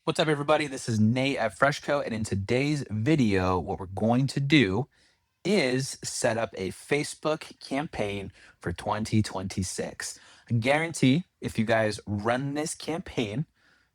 What's up, everybody? This is Nate at Freshco, and in today's video, what we're going to do is set up a Facebook campaign for 2026. I guarantee if you guys run this campaign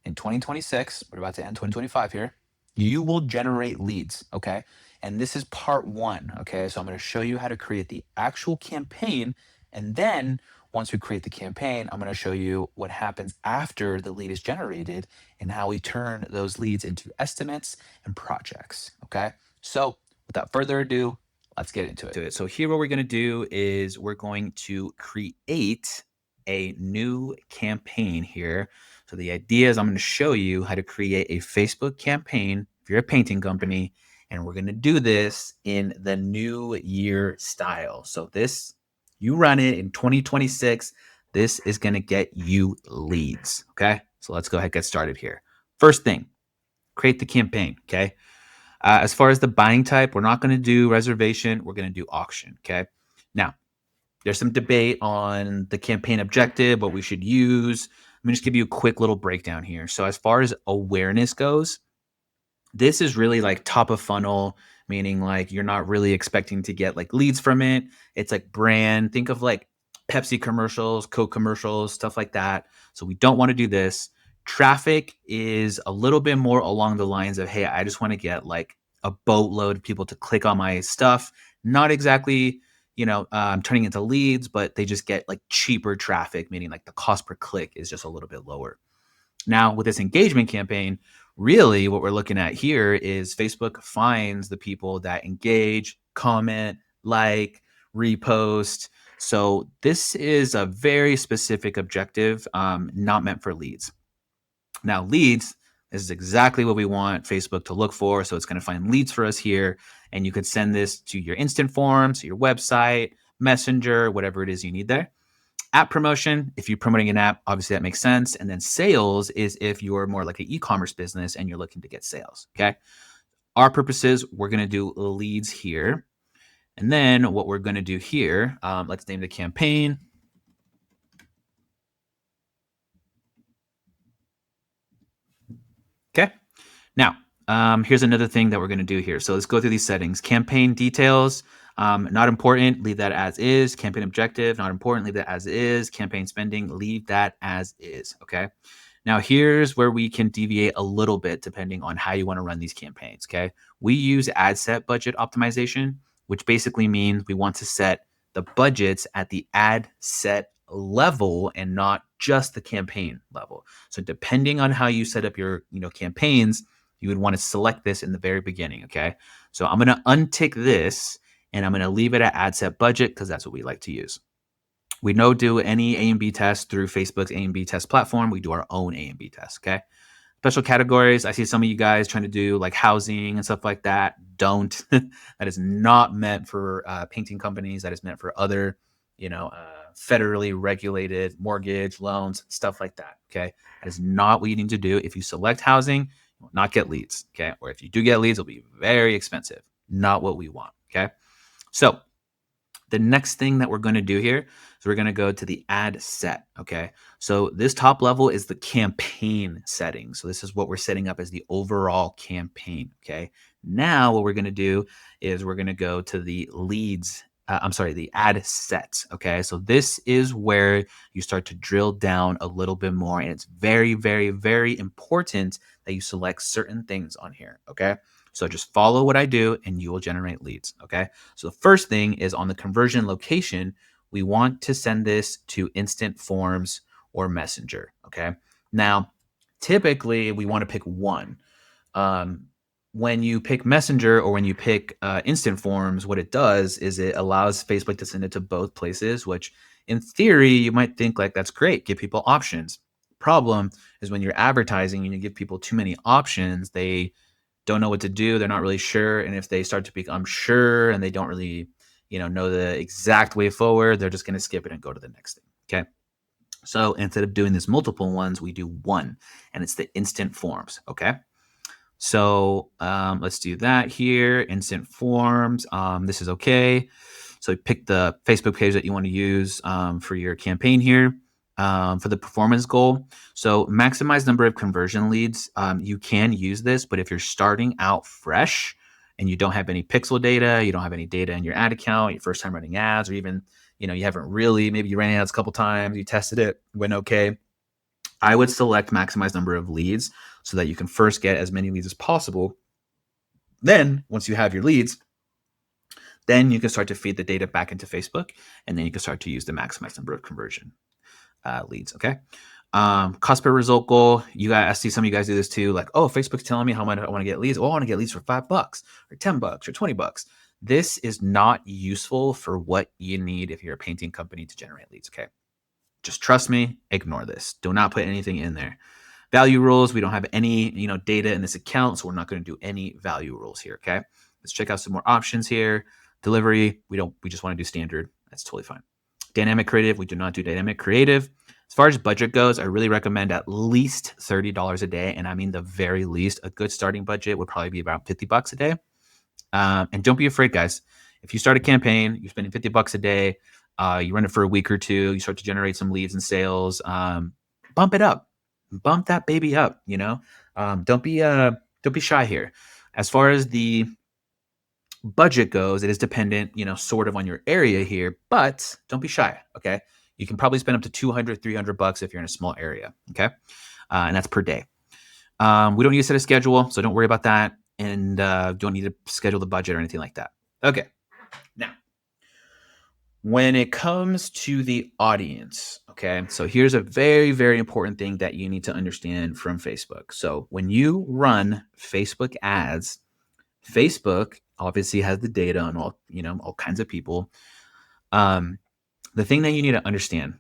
in 2026, we're about to end 2025 here, you will generate leads, okay? And this is part one, okay? So I'm going to show you how to create the actual campaign, and then once we create the campaign, I'm going to show you what happens after the lead is generated and how we turn those leads into estimates and projects, okay? So without further ado, let's get into it. So here what we're going to do is we're going to create a new campaign here. So the idea is I'm going to show you how to create a Facebook campaign if you're a painting company, and we're going to do this in the new year style. So this, you run it in 2026, this is going to get you leads. Okay. So let's go ahead and get started here. First thing, create the campaign. Okay. As far as the buying type, we're not going to do reservation. We're going to do auction. Okay. Now, there's some debate on the campaign objective, what we should use. Let me just give you a quick little breakdown here. So, as far as awareness goes, this is really like top of funnel, meaning like you're not really expecting to get like leads from it. It's like brand. Think of like Pepsi commercials, Coke commercials, stuff like that. So we don't want to do this. Traffic is a little bit more along the lines of, hey, I just want to get like a boatload of people to click on my stuff. Not exactly, turning into leads, but they just get like cheaper traffic, meaning like the cost per click is just a little bit lower. Now, with this engagement campaign, really what we're looking at here is Facebook finds the people that engage, comment, like, repost. So this is a very specific objective, not meant for leads. Now, leads, this is exactly what we want Facebook to look for. So it's going to find leads for us here. And you could send this to your instant forms, your website, Messenger, whatever it is you need there. App promotion, if you're promoting an app, obviously that makes sense. And then sales is if you're more like an e-commerce business and you're looking to get sales. Okay. Our purposes, we're going to do leads here. And then what we're going to do here, let's name the campaign. Okay. Now, here's another thing that we're going to do here. So let's go through these settings. Campaign details, not important, leave that as is. Campaign objective, not important, leave that as is. Campaign spending, leave that as is. Okay. Now, here's where we can deviate a little bit depending on how you want to run these campaigns. Okay. We use ad set budget optimization, which basically means we want to set the budgets at the ad set level and not just the campaign level. So depending on how you set up your, campaigns, you would want to select this in the very beginning. Okay. So I'm going to untick this and I'm going to leave it at ad set budget because that's what we like to use. We don't do any A and B tests through Facebook's A and B test platform. We do our own A and B tests. Okay. Special categories. I see some of you guys trying to do like housing and stuff like that. Don't. That is not meant for painting companies. That is meant for other, federally regulated mortgage loans, stuff like that. Okay. That is not what you need to do. If you select housing, you will not get leads. Okay. Or if you do get leads, it'll be very expensive. Not what we want. Okay. So the next thing that we're going to do here is we're going to go to the ad set. Okay. So this top level is the campaign setting. So this is what we're setting up as the overall campaign. Okay. Now what we're going to do is we're going to go to the leads. The ad sets. Okay. So this is where you start to drill down a little bit more. And it's very, very, very important that you select certain things on here. Okay. So just follow what I do and you will generate leads. Okay. So the first thing is on the conversion location, we want to send this to instant forms or messenger. Okay. Now, typically we want to pick one. When you pick messenger or when you pick instant forms, what it does is it allows Facebook to send it to both places, which in theory, you might think like that's great, give people options. Problem is when you're advertising and you give people too many options, they don't know what to do. They're not really sure. And if they start to become sure and they don't really, know the exact way forward, they're just going to skip it and go to the next thing. Okay. So instead of doing this multiple ones, we do one, and it's the instant forms. Okay. So let's do that here. Instant forms. This is okay. So pick the Facebook page that you want to use for your campaign here. For the performance goal, so maximize number of conversion leads. You can use this, but if you're starting out fresh and you don't have any pixel data, you don't have any data in your ad account, your first time running ads, or even you haven't really, maybe you ran ads a couple times, you tested it, went okay. I would select maximize number of leads so that you can first get as many leads as possible. Then once you have your leads, then you can start to feed the data back into Facebook, and then you can start to use the maximize number of conversion leads. Okay. Cost per result goal. I see some of you guys do this too. Like, oh, Facebook's telling me how much I want to get leads. Oh, I want to get leads for $5 or $10 or $20. This is not useful for what you need if you're a painting company to generate leads. Okay. Just trust me, ignore this. Do not put anything in there. Value rules. We don't have any, data in this account, so we're not going to do any value rules here. Okay. Let's check out some more options here. Delivery. We just want to do standard. That's totally fine. Dynamic creative. We do not do dynamic creative. As far as budget goes, I really recommend at least $30 a day. And I mean, the very least, a good starting budget would probably be about $50 a day. And don't be afraid, guys. If you start a campaign, you're spending $50 a day, you run it for a week or two, you start to generate some leads and sales, bump it up, bump that baby up, don't be shy here. As far as the budget goes, it is dependent, sort of on your area here, but don't be shy. Okay. You can probably spend up to $200, $300 if you're in a small area. Okay. And that's per day. We don't need to set a schedule, so don't worry about that. And don't need to schedule the budget or anything like that. Okay. Now, when it comes to the audience, okay, so here's a very, very important thing that you need to understand from Facebook. So when you run Facebook ads, Facebook obviously has the data on all kinds of people. The thing that you need to understand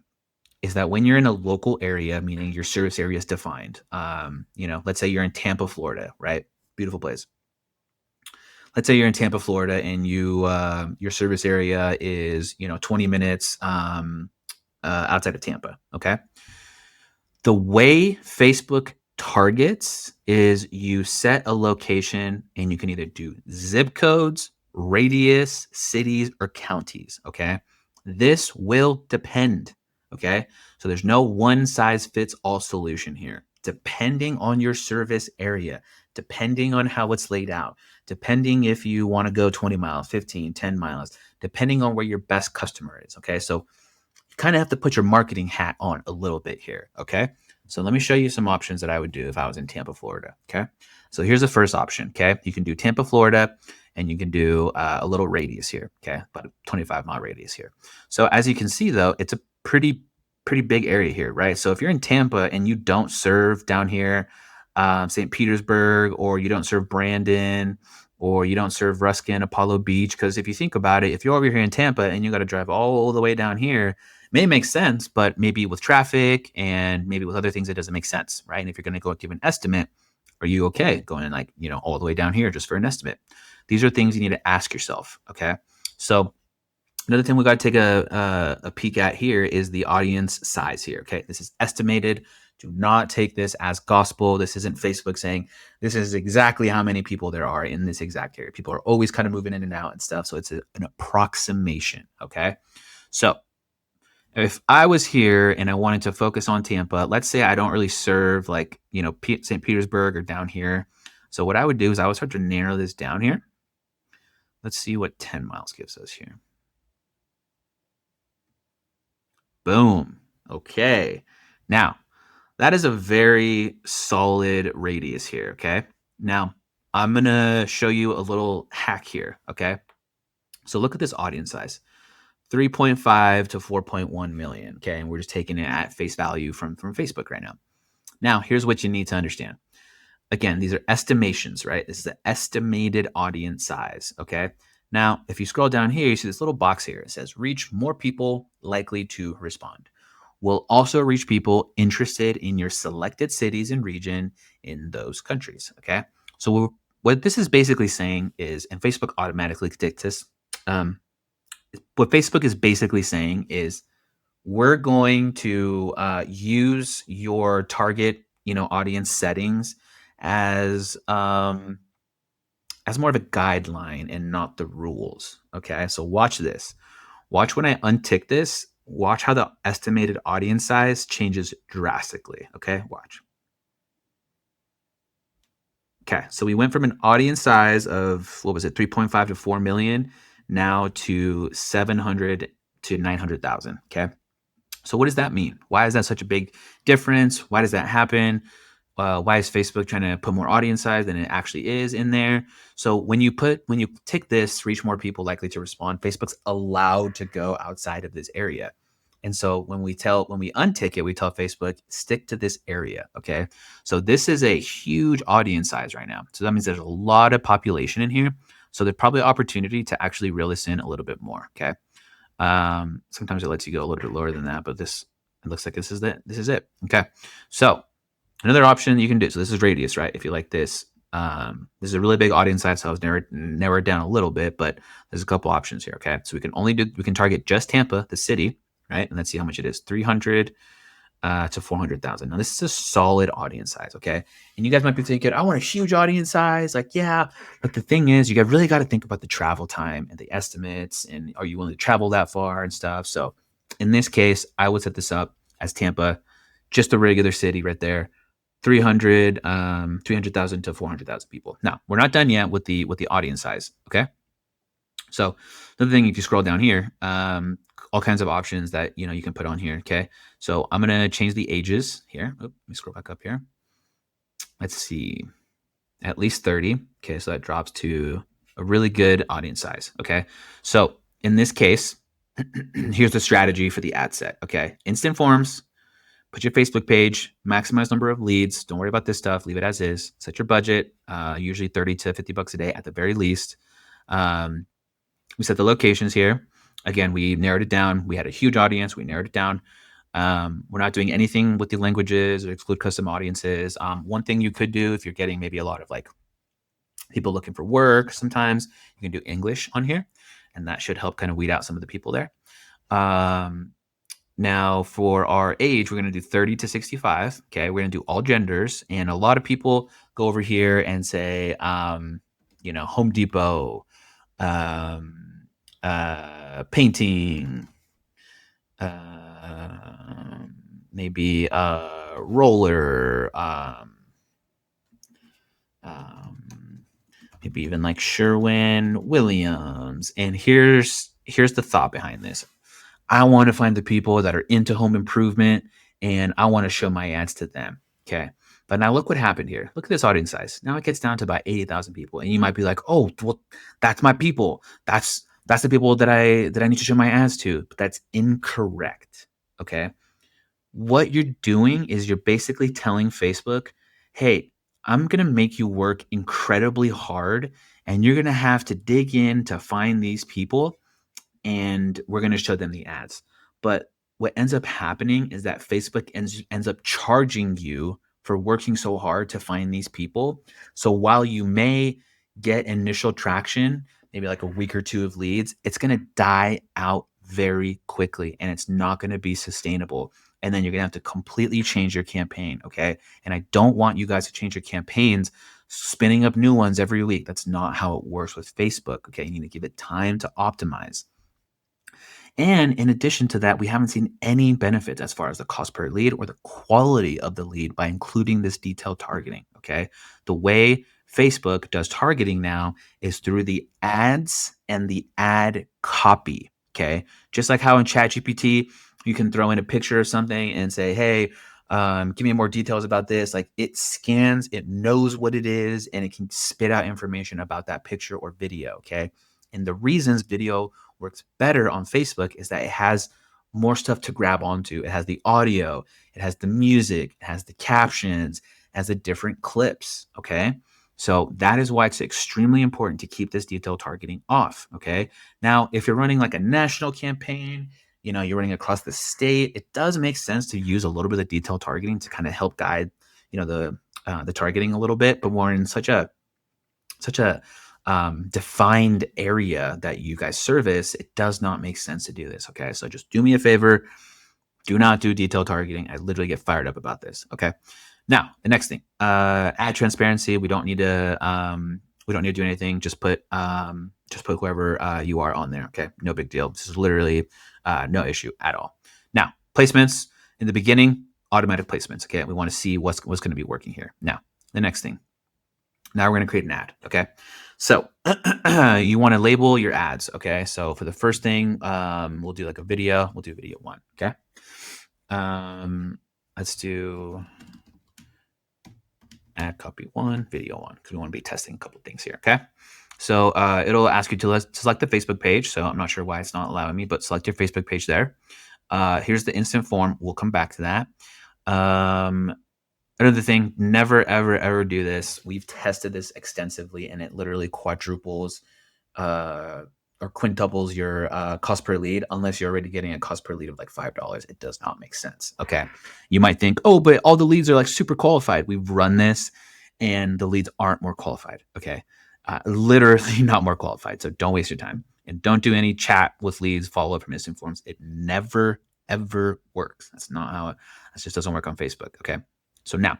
is that when you're in a local area, meaning your service area is defined, let's say you're in Tampa, Florida, right? Beautiful place. Let's say you're in Tampa, Florida, and your service area is 20 minutes outside of Tampa. Okay. The way Facebook targets is you set a location and you can either do zip codes, radius, cities, or counties. Okay. This will depend. Okay. So there's no one size fits all solution here. Depending on your service area, depending on how it's laid out, depending if you want to go 20 miles, 15, 10 miles, depending on where your best customer is. Okay. So you kind of have to put your marketing hat on a little bit here. Okay. So let me show you some options that I would do if I was in Tampa, Florida. Okay. So here's the first option. Okay. You can do Tampa, Florida, and you can do a little radius here. Okay. About a 25-mile radius here. So as you can see, though, it's a pretty big area here, right? So if you're in Tampa and you don't serve down here, St. Petersburg, or you don't serve Brandon, or you don't serve Ruskin, Apollo Beach, because if you think about it, if you're over here in Tampa and you got to drive all the way down here, it may make sense, but maybe with traffic and maybe with other things, it doesn't make sense, right? And if you're going to go give an estimate, are you okay going all the way down here just for an estimate? These are things you need to ask yourself, okay? So another thing we got to take a peek at here is the audience size here. Okay, this is estimated. Do not take this as gospel. This isn't Facebook saying this is exactly how many people there are in this exact area. People are always kind of moving in and out and stuff. So it's an approximation. Okay, so if I was here and I wanted to focus on Tampa, let's say I don't really serve St. Petersburg or down here. So what I would do is I would start to narrow this down here. Let's see what 10 miles gives us here. Boom. Okay. Now, that is a very solid radius here. Okay. Now, I'm going to show you a little hack here. Okay. So look at this audience size 3.5 to 4.1 million. Okay. And we're just taking it at face value from Facebook right now. Now, here's what you need to understand. Again, these are estimations, right? This is the estimated audience size. Okay. Now, if you scroll down here, you see this little box here. It says reach more people likely to respond. We'll also reach people interested in your selected cities and region in those countries. Okay. So what this is basically saying is, and Facebook automatically dictates this, what Facebook is basically saying is we're going to use your target, audience settings as more of a guideline and not the rules. Okay, so watch this. Watch when I untick this. watch how the estimated audience size changes drastically. Okay, watch. Okay, so we went from an audience size of, what was it, 3.5 to 4 million, now to 700 to 900,000. Okay, so what does that mean? Why is that such a big difference? Why does that happen? Why is Facebook trying to put more audience size than it actually is in there? So when you tick this, reach more people likely to respond, Facebook's allowed to go outside of this area. And so when we untick it, we tell Facebook, stick to this area. Okay. So this is a huge audience size right now. So that means there's a lot of population in here. So there's probably opportunity to actually reel this in a little bit more. Okay. Sometimes it lets you go a little bit lower than that, but it looks like this is it. This is it. Okay. So another option you can do. So this is radius, right? If you like this, this is a really big audience size. So I was narrowed down a little bit, but there's a couple options here. Okay. So we can target just Tampa, the city, right? And let's see how much it is. 300 to 400,000. Now this is a solid audience size. Okay. And you guys might be thinking, I want a huge audience size. Like, yeah, but the thing is, you guys really got to think about the travel time and the estimates, and are you willing to travel that far and stuff? So in this case, I would set this up as Tampa, just a regular city right there. 300,000 to 400,000 people. Now, we're not done yet with the audience size. Okay. So another thing, if you scroll down here, all kinds of options that you can put on here. Okay. So I'm gonna change the ages here. Let me scroll back up here. Let's see, at least 30. Okay, so that drops to a really good audience size. Okay. So in this case, here's the strategy for the ad set. Okay. Instant forms. Put your Facebook page, maximize number of leads. Don't worry about this stuff. Leave it as is. Set your budget, usually 30 to 50 bucks a day at the very least. We set the locations here. Again, we narrowed it down. We had a huge audience. We narrowed it down. We're not doing anything with the languages or exclude custom audiences. One thing you could do if you're getting maybe a lot of like people looking for work, sometimes you can do English on here, and that should help kind of weed out some of the people there. Now, for our age, we're going to do 30 to 65. Okay. We're going to do all genders. And a lot of people go over here and say, Home Depot, painting, maybe roller, maybe even like Sherwin-Williams. And here's the thought behind this. I want to find the people that are into home improvement, and I want to show my ads to them. Okay. But now look what happened here. Look at this audience size. Now it gets down to about 80,000 people. And you might be like, oh, well, that's my people. That's the people that I need to show my ads to. But that's incorrect. Okay. What you're doing is you're basically telling Facebook, hey, I'm going to make you work incredibly hard, and you're going to have to dig in to find these people, and we're going to show them the ads. But what ends up happening is that Facebook ends up charging you for working so hard to find these people. So while you may get initial traction, maybe like a week or two of leads, it's going to die out very quickly, and it's not going to be sustainable. And then you're going to have to completely change your campaign. Okay. And I don't want you guys to change your campaigns, spinning up new ones every week. That's not how it works with Facebook. Okay. You need to give it time to optimize. And in addition to that, we haven't seen any benefits as far as the cost per lead or the quality of the lead by including this detailed targeting. Okay. The way Facebook does targeting now is through the ads and the ad copy. Okay. Just like how in ChatGPT, you can throw in a picture of something and say, hey, give me more details about this. Like, it scans, it knows what it is, and it can spit out information about that picture or video. Okay. And the reasons video works better on Facebook is that it has more stuff to grab onto. It has the audio, it has the music, it has the captions, it has the different clips. Okay. So that is why it's extremely important to keep this detailed targeting off. Okay. Now, if you're running like a national campaign, you're running across the state, it does make sense to use a little bit of detailed targeting to kind of help guide, the targeting a little bit. But we're in such a defined area that you guys service, it does not make sense to do this. Okay. So just do me a favor. Do not do detailed targeting. I literally get fired up about this. Okay. Now, the next thing, ad transparency. We don't need to do anything. Just put whoever you are on there. Okay. No big deal. This is literally no issue at all. placements in the beginning, automatic placements. Okay, we want to see what's going to be working here. Now, the next thing. Now we're going to create an ad. Okay, so you want to label your ads. Okay, so for the first thing, we'll do like a video. We'll do video 1. Okay, let's do ad copy 1, video 1, because we want to be testing a couple things here. Okay, so it'll ask you to select the Facebook page. So I'm not sure why it's not allowing me, but select your Facebook page there. Here's the instant form. We'll come back to that. Another thing, never, ever, ever do this. We've tested this extensively, and it literally quadruples or quintuples your cost per lead unless you're already getting a cost per lead of like $5. It does not make sense. Okay. You might think, oh, but all the leads are like super qualified. We've run this, and the leads aren't more qualified. Okay. Literally not more qualified. So don't waste your time. And don't do any chat with leads, follow up from instant forms. It never, ever works. That's not how it just doesn't work on Facebook. Okay. So now,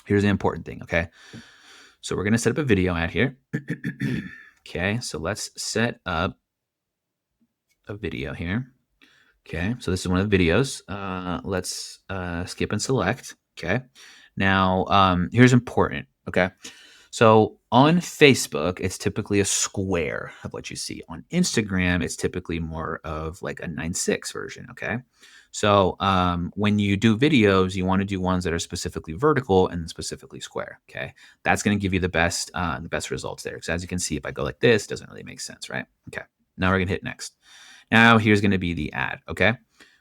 here's the important thing, okay? So we're going to set up a video ad here. Okay, so let's set up a video here. Okay, so this is one of the videos. Let's skip and select. Okay, now here's important, okay? So on Facebook, it's typically a square of what you see. On Instagram, it's typically more of like a 9:6 version, okay? So when you do videos, you want to do ones that are specifically vertical and specifically square, okay? That's going to give you the best results there. Because as you can see, if I go like this, it doesn't really make sense, right? Okay, now we're going to hit next. Now here's going to be the ad, okay?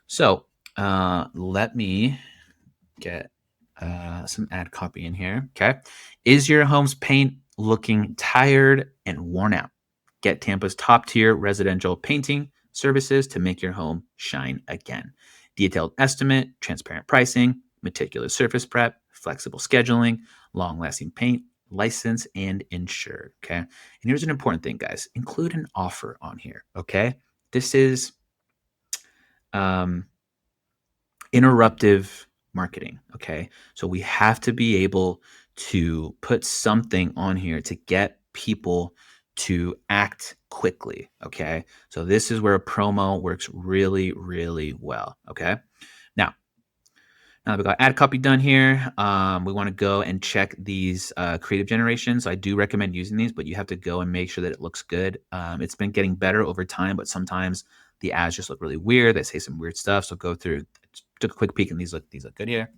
So let me get some ad copy in here. Okay. Is your home's paint looking tired and worn out? Get Tampa's top tier residential painting services to make your home shine again. Detailed estimate, transparent pricing, meticulous surface prep, flexible scheduling, long lasting paint, license, and insured. Okay. And here's an important thing, guys, include an offer on here. Okay. This is interruptive marketing. Okay. So we have to be able to put something on here to get people to act quickly. Okay. So this is where a promo works really, really well. Okay. Now that we got ad copy done here, we want to go and check these creative generations. So I do recommend using these, but you have to go and make sure that it looks good. It's been getting better over time, but sometimes the ads just look really weird. They say some weird stuff. So go through, took a quick peek, and these look good here.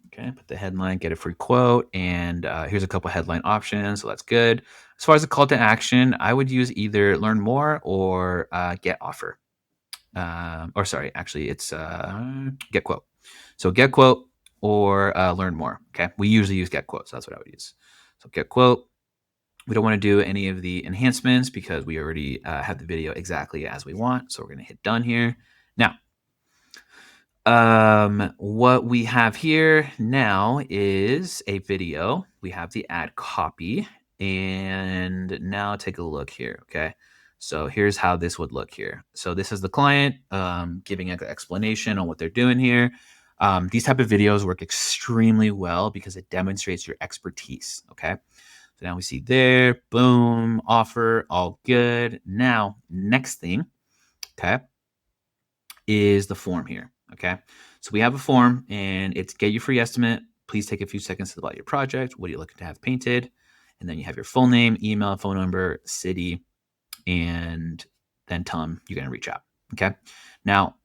Okay, put the headline, get a free quote, and here's a couple headline options. So that's good. As far as the call to action, I would use either learn more or get offer. Or sorry, actually it's get quote. So get quote or learn more. Okay, we usually use get quote, so that's what I would use. So get quote. We don't want to do any of the enhancements because we already have the video exactly as we want. So we're going to hit done here. Now, what we have here now is a video. We have the ad copy, and now take a look here. Okay. So here's how this would look here. So this is the client giving an explanation on what they're doing here. These type of videos work extremely well because it demonstrates your expertise. Okay. So now we see there, boom, offer, all good. Now, next thing, okay, is the form here. Okay. So we have a form, and it's get your free estimate. Please take a few seconds to fill out your project. What are you looking to have painted? And then you have your full name, email, phone number, city, and then tell them you're going to reach out. Okay. Now,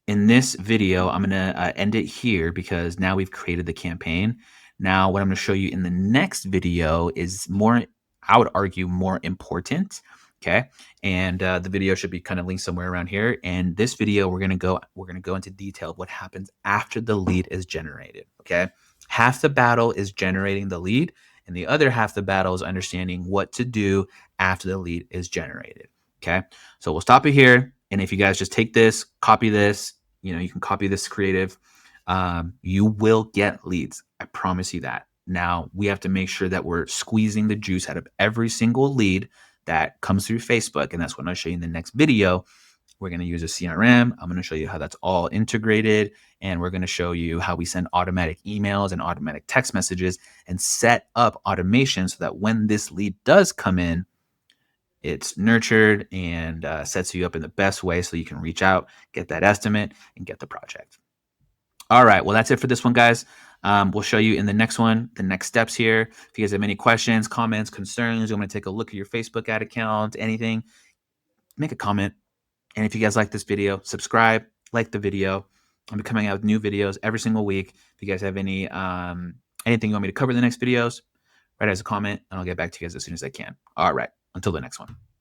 in this video, I'm going to end it here because now we've created the campaign. Now, what I'm going to show you in the next video is more, I would argue, more important. Okay. And the video should be kind of linked somewhere around here. And this video, we're going to go into detail of what happens after the lead is generated. Okay. Half the battle is generating the lead, and the other half the battle is understanding what to do after the lead is generated. Okay. So we'll stop it here. And if you guys just take this, copy this, you can copy this creative, you will get leads. I promise you that. Now we have to make sure that we're squeezing the juice out of every single lead that comes through Facebook. And that's what I'm going to show you in the next video. We're going to use a CRM. I'm going to show you how that's all integrated. And we're going to show you how we send automatic emails and automatic text messages and set up automation so that when this lead does come in, it's nurtured and sets you up in the best way so you can reach out, get that estimate, and get the project. All right. Well, that's it for this one, guys. We'll show you in the next one, the next steps here. If you guys have any questions, comments, concerns, you want to take a look at your Facebook ad account, anything, make a comment. And if you guys like this video, subscribe, like the video. I'll be coming out with new videos every single week. If you guys have any anything you want me to cover in the next videos, write as a comment, and I'll get back to you guys as soon as I can. All right. Until the next one.